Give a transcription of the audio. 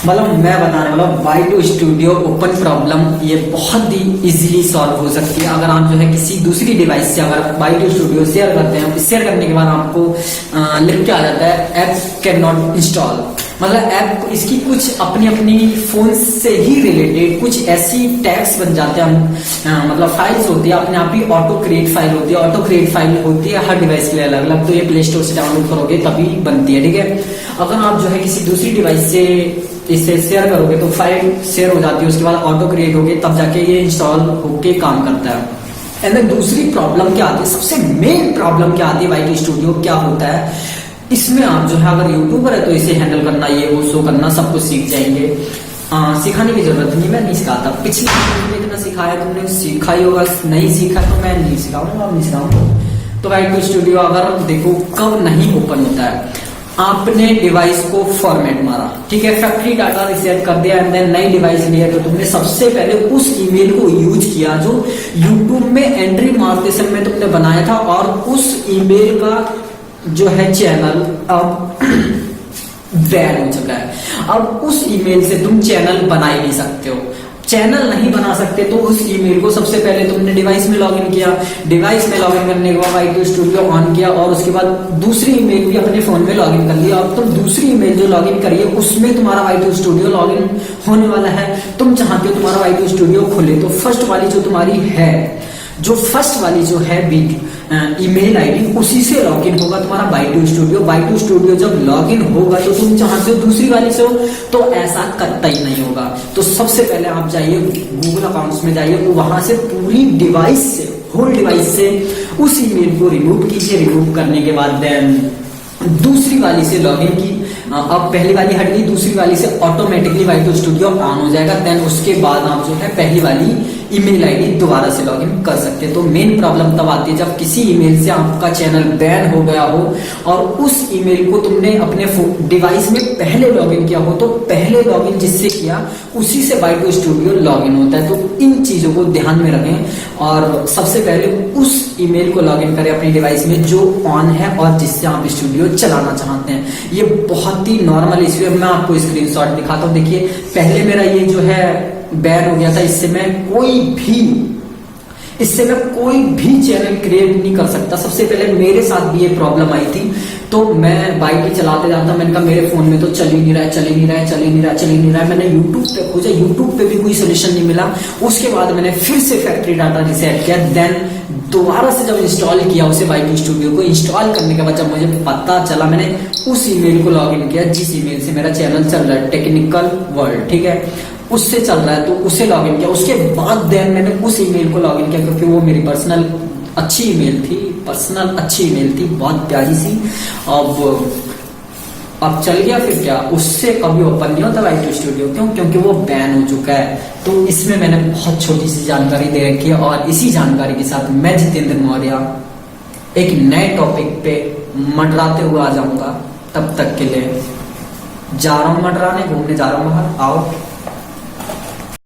मतलब मैं बताने वाला हूँ Y two studio open problem, ये बहुत ही इजीली सॉल्व हो सकती है अगर आप जो है किसी दूसरी डिवाइस से अगर वाई टू स्टूडियो शेयर करते हैं। शेयर करने के बाद आपको लिख के आ जाता है ऐप कैन नॉट इंस्टॉल। मतलब ऐप इसकी कुछ अपनी अपनी फोन से ही रिलेटेड कुछ ऐसी टैग्स बन जाते हैं, मतलब फाइल्स होती है अपने आप ही ऑटो क्रिएट फाइल होती है। ऑटो क्रिएट फाइल होती है हर डिवाइस के लिए अलग अलग, तो ये प्ले स्टोर से डाउनलोड करोगे तभी बनती है, ठीक है। अगर आप जो है किसी दूसरी डिवाइस से इसे शेयर करोगे तो फाइल शेयर हो जाती है, उसके बाद ऑटो क्रिएट होगी तब जाके ये इंस्टॉल होके काम करता है। एंड देन दूसरी प्रॉब्लम क्या आती है, सबसे मेन प्रॉब्लम क्या आती है वाई टू स्टूडियो क्या होता है, इसमें आप जो है अगर यूट्यूबर है तो इसे हैंडल करना, ये वो शो करना सब कुछ सीख जाएंगे। सिखाने की जरूरत नहीं, मैं नहीं सिखाता। पिछले वीडियो में इतना सिखाया, तुमने सीखा ही होगा, नहीं सीखा तो मैं नहीं सिखाऊंगा, अब नहीं सिखाऊंगा। तो वाई टू स्टूडियो अगर देखो कब नहीं ओपन होता है, आपने डिवाइस को फॉर्मेट मारा, ठीक है, फैक्ट्री डाटा रिसेट कर दिया एंड देन नई डिवाइस लिया, तो तुमने सबसे पहले उस ईमेल को यूज किया जो यूट्यूब में एंट्री मारते समय तुमने बनाया था, और उस ईमेल का जो है चैनल अब बैन हो चुका है। अब उस ईमेल से तुम चैनल बना ही नहीं सकते हो। चैनल नहीं बना सकते तो उस ईमेल को सबसे पहले तुमने डिवाइस में लॉगिन किया, डिवाइस में लॉगिन करने के बाद वाई टू स्टूडियो ऑन किया, और उसके बाद दूसरी ईमेल भी अपने फोन में लॉगिन कर लिया। अब तुम दूसरी ईमेल जो लॉगिन करिए उसमें तुम्हारा वाई टू स्टूडियो लॉगिन होने वाला है। तुम चाहते हो तुम्हारा वाई टू स्टूडियो खुले, तो फर्स्ट वाली जो तुम्हारी है, जो फर्स्ट वाली जो है ईमेल आईडी, उसी से लॉगिन होगा तुम्हारा Y two studio. Y two studio जब लॉगिन होगा तो तुम चाहते हो दूसरी वाली से हो, तो ऐसा कतई नहीं होगा। तो सबसे पहले आप जाइए गूगल अकाउंट्स में जाइए, वहां से पूरी डिवाइस से, होल डिवाइस से उस ईमेल को रिमूव कीजिए। रिमूव करने के बाद देन दूसरी वाली से लॉगिन की, अब पहली वाली हट गई, दूसरी वाली से automatically Y two studio on हो जाएगा। देन उसके बाद आप जो है पहली वाली ईमेल आईडी दोबारा से लॉगिन कर सकते हैं। तो मेन प्रॉब्लम तब आती है जब किसी ईमेल से आपका चैनल बैन हो गया हो और उस ईमेल को तुमने अपने डिवाइस में पहले लॉगिन किया हो, तो पहले लॉगिन जिससे किया उसी से वाई टू स्टूडियो लॉगिन होता है। तो इन चीजों को ध्यान में रखें और सबसे पहले उस ईमेल को लॉगिन करें अपनी डिवाइस में जो ऑन है और जिससे आप स्टूडियो चलाना चाहते हैं। ये बहुत ही नॉर्मल इशू है, मैं आपको स्क्रीनशॉट दिखाता हूँ। देखिए पहले मेरा ये जो है बैन हो गया था, इससे मैं कोई भी चैनल क्रिएट नहीं कर सकता। सबसे पहले मेरे साथ भी ये प्रॉब्लम आई थी, तो मैं बाइक ही चलाते जाता, मैंने कहा मेरे फोन में तो चल ही नहीं रहा है। मैंने यूट्यूब पे खोजा, यूट्यूब पे भी कोई सोल्यूशन नहीं मिला। उसके बाद मैंने फिर से फैक्ट्री डाटा रिसेट किया, देन दोबारा से जब इंस्टॉल किया उसे वाई टू स्टूडियो को, इंस्टॉल करने के बाद जब मुझे पता चला, मैंने उस ईमेल को लॉगिन किया जिस ईमेल से मेरा चैनल चल रहा है, टेक्निकल वर्ल्ड, ठीक है, उससे चल रहा है, तो उसे लॉगिन किया। उसके बाद देन मैंने उस ईमेल को लॉगिन किया क्योंकि वो मेरी पर्सनल अच्छी ईमेल थी, बहुत प्यारी सी। अब चल गया, फिर क्या, उससे कभी ओपन नहीं होता वाई टू स्टूडियो। क्यों? क्योंकि वो बैन हो चुका है। तो इसमें मैंने बहुत छोटी सी जानकारी दे रखी है, और इसी जानकारी के साथ मैं जितेंद्र मौर्य एक नए टॉपिक पे मंडराते हुए आ जाऊंगा। तब तक के लिए जा रहा हूँ मंडराने, घूमने जा रहा हूँ बाहर, आओ।